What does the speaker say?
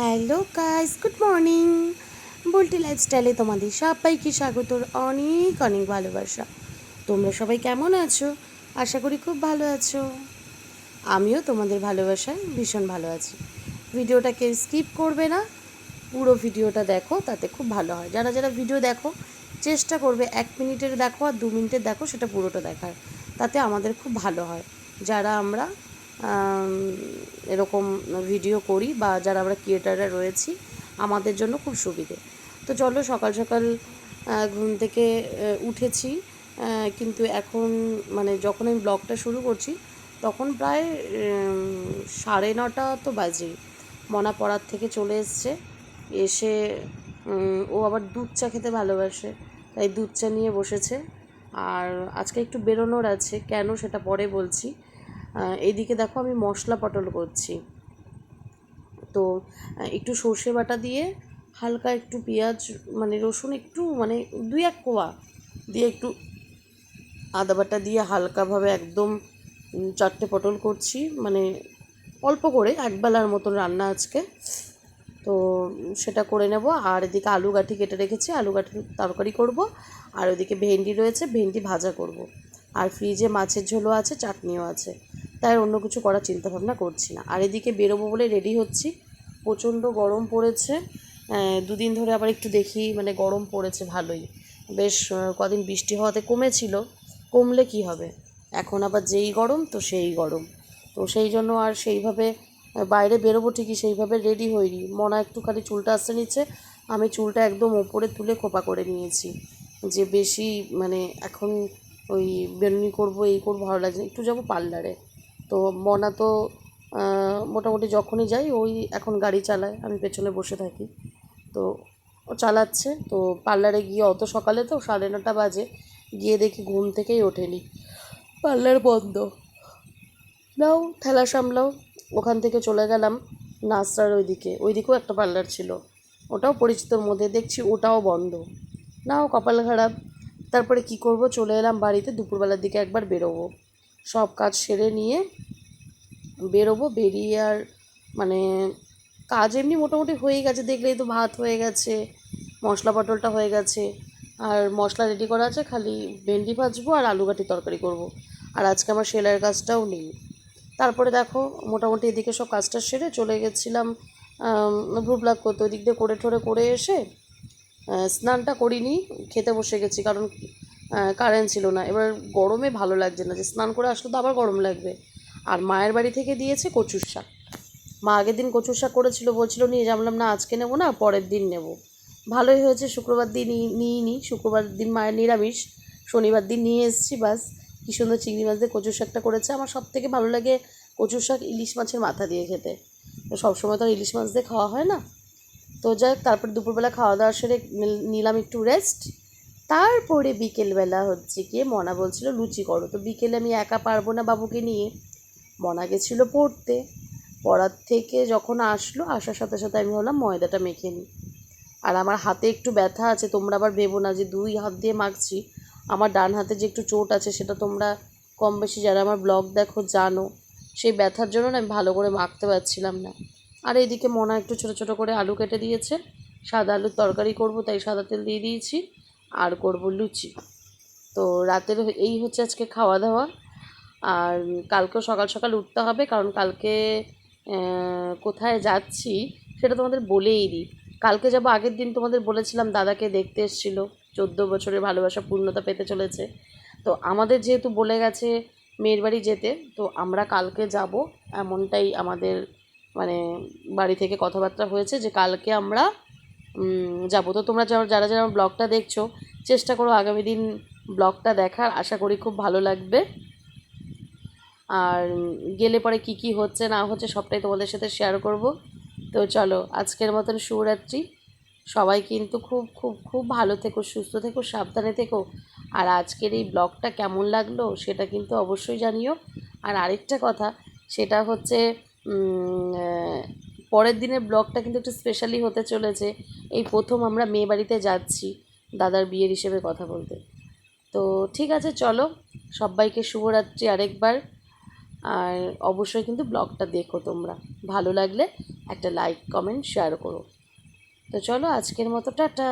Hello guys, good morning. বল্টি লাইফস্টাইলে তোমাদের সবাইকে স্বাগত, অনেক অনেক ভালোবাসা। তোমরা সবাই কেমন আছো? আশা করি খুব ভালো আছো। আমিও তোমাদের ভালোবাসায় ভীষণ ভালো আছি। ভিডিওটাকে স্কিপ করবে না, পুরো ভিডিওটা দেখো, তাতে খুব ভালো হয়। যারা যারা ভিডিও দেখো চেষ্টা করবে 1 মিনিটের দেখো আর 2 মিনিটের দেখো, সেটা পুরোটা দেখার, তাতে আমাদের খুব ভালো হয়। যারা আমরা এরকম ভিডিও করি বা যারা আমরা ক্রিয়েটাররা রয়েছি, আমাদের জন্য খুব সুবিধে। তো চলো, সকাল সকাল ঘুম থেকে উঠেছি, কিন্তু এখন মানে যখন আমি ব্লগটা শুরু করছি তখন প্রায় 9:30 তো বাজেই। মনা পড়ার থেকে চলে এসছে, এসে ও আবার দুধ চা খেতে ভালোবাসে, তাই দুধ চা নিয়ে বসেছে। আর আজকে একটু বেরোনোর আছে, কেন সেটা পরে বলছি। এইদিকে দেখো আমি মশলা পটল করছি। তো একটু সর্ষে বাটা দিয়ে, হালকা একটু পেঁয়াজ, মানে রসুন একটু, মানে 2-1 কোয়া দিয়ে, একটু আদা বাটা দিয়ে হালকাভাবে একদম 4টে পটল করছি, মানে অল্প করে, একবেলার মতন রান্না আজকে। তো সেটা করে নেব। আর এদিকে আলু গাঁঠি কেটে রেখেছি, আলু গাঁঠির তরকারি করব। আর ওইদিকে ভেন্ডি রয়েছে, ভেন্ডি ভাজা করব। আর ফ্রিজে মাছের ঝোলও আছে, চাটনিও আছে, তাই অন্য কিছু করার চিন্তাভাবনা করছি না। আর এদিকে বেরোবো বলে রেডি হচ্ছি। প্রচণ্ড গরম পড়েছে, 2 দিন ধরে আবার একটু দেখি, মানে গরম পড়েছে ভালোই। বেশ কদিন বৃষ্টি হওয়াতে কমেছিল, কমলে কি হবে, এখন আবার যেই গরম তো সেই গরম। তো সেই জন্য আর সেইভাবে বাইরে বেরোবো ঠিকই, সেইভাবে রেডি হইনি। মনা একটুখানি চুলটা আসতে নিচ্ছে, আমি চুলটা একদম ওপরে তুলে খোপা করে নিয়েছি, যে বেশি মানে এখন ওই বেনুনি করবো, এই করবো, ভালো লাগছে না। একটু যাবো পার্লারে। তো মনা তো মোটামুটি যখনই যাই ওই এখন গাড়ি চালায়, আমি পেছনে বসে থাকি। তো ও চালাচ্ছে। তো পার্লারে গিয়ে অত সকালে, তো 9:30 বাজে, গিয়ে দেখি ঘুম থেকেই ওঠেনি, পার্লার বন্ধ। নাও ঠেলা সামলাও। ওখান থেকে চলে গেলাম নাচটার ওইদিকেও একটা পার্লার ছিল, ওটাও পরিচিতর মধ্যে, দেখছি ওটাও বন্ধ। নাও কপাল খারাপ। তারপরে কি করব, চলে এলাম বাড়িতে। দুপুরবেলার দিকে একবার বেরোবো, সব কাজ সেরে নিয়ে বেরোবো। বেরিয়ে আর মানে কাজ এমনি মোটামুটি হয়ে গেছে, দেখলেই তো ভাত হয়ে গেছে, মশলা পটলটা হয়ে গেছে, আর মশলা রেডি করা আছে, খালি ভেন্ডি ভাজবো আর আলু গাঁটি তরকারি করব। আর আজকে আমার সেলাইয়ের কাজটাও নেই। তারপরে দেখো মোটামুটি এদিকে সব কাজটা সেরে চলে গেছিলাম ভ্রু প্লাক করতে। ওই দিক দিয়ে করে এসে স্নানটা করিনি, খেতে বসে গেছি, কারণ কারেন্ট ছিল না। এবার গরমে ভালো লাগছে না, যে স্নান করে আসলে তো আবার গরম লাগবে। আর মায়ের বাড়ি থেকে দিয়েছে কচুর শাক। মা আগের দিন কচুর শাক করেছিল, বলছিল নিয়ে জানলাম না, আজকে নেবো না, পরের দিন নেব। ভালোই হয়েছে, শুক্রবার দিন নিইনি, শুক্রবার দিন মায়ের নিরামিষ, শনিবার দিন নিয়ে এসেছি। বাস, কী সুন্দর চিংড়ি মাছ দিয়ে কচুর শাকটা করেছে। আমার সব থেকে ভালো লাগে কচুর শাক ইলিশ মাছের মাথা দিয়ে খেতে। তো সবসময় তো আর ইলিশ মাছ দিয়ে খাওয়া হয় না। তো যাই হোক, তারপর দুপুরবেলা খাওয়া দাওয়া সেরে নিলাম একটু রেস্ট। তারপরে বিকেলবেলা হচ্ছে গিয়ে মনা বলছিল লুচি করো। তো বিকেলে আমি একা পারবো না বাবুকে নিয়ে, মনা গেছিলো পড়তে। পড়ার থেকে যখন আসলো, আসার সাথে সাথে আমি ভাবলাম ময়দাটা মেখে নিই। আর আমার হাতে একটু ব্যথা আছে, তোমরা আবার ভেবো না যে 2 হাত দিয়ে মাখছি। আমার ডান হাতে যে একটু চোট আছে, সেটা তোমরা কম বেশি যারা আমার ব্লগ দেখো জানো। সেই ব্যথার জন্য না আমি ভালো করে মাখতে পারছিলাম না। আর এইদিকে মনা একটু ছোটো ছোটো করে আলু কেটে দিয়েছে, সাদা আলুর তরকারি করব, তাই সাদা তেল দিয়ে দিয়েছি। আর করব লুচি। তো রাতের এই হচ্ছে আজকে খাওয়া দাওয়া। আর কালকেও সকাল সকাল উঠতে হবে, কারণ কালকে কোথায় যাচ্ছি সেটা তোমাদের বলেই দিই। কালকে যাব, আগের দিন তোমাদের বলেছিলাম দাদাকে দেখতে এসেছিলো, 14 বছরের ভালোবাসা পূর্ণতা পেতে চলেছে। তো আমাদের যেহেতু বলে গেছে মেয়ের বাড়ি যেতে, তো আমরা কালকে যাব, এমনটাই আমাদের মানে বাড়ি থেকে কথাবার্তা হয়েছে, যে কালকে আমরা যাব। তো তোমরা যারা যারা ব্লগটা দেখছো, চেষ্টা করো আগামী দিন ব্লগটা দেখার, আশা করি খুব ভালো লাগবে। আর গেলে পরে কি কি হচ্ছে না হচ্ছে সবটাই তোমাদের সাথে শেয়ার করব। তো চলো, আজকের মতন শুভরাত্রি। সবাই কিন্তু খুব খুব খুব ভালো থেকো, সুস্থ থেকো, সাবধানে থেকো। আর আজকের এই ব্লগটা কেমন লাগলো সেটা কিন্তু অবশ্যই জানিও। আর আরেকটা কথা, সেটা হচ্ছে পরের দিনের ব্লগটা কিন্তু একটু স্পেশালি হতে চলেছে। এই প্রথম আমরা মেয়ে বাড়িতে যাচ্ছি দাদার বিয়ের হিসেবে কথা বলতে। তো ঠিক আছে, চলো, সবাইকে শুভরাত্রি আরেকবার। আর অবশ্যই কিন্তু ব্লগটা দেখো তোমরা, ভালো লাগলে একটা লাইক কমেন্ট শেয়ার করো। তো চলো আজকের মতো টাটা।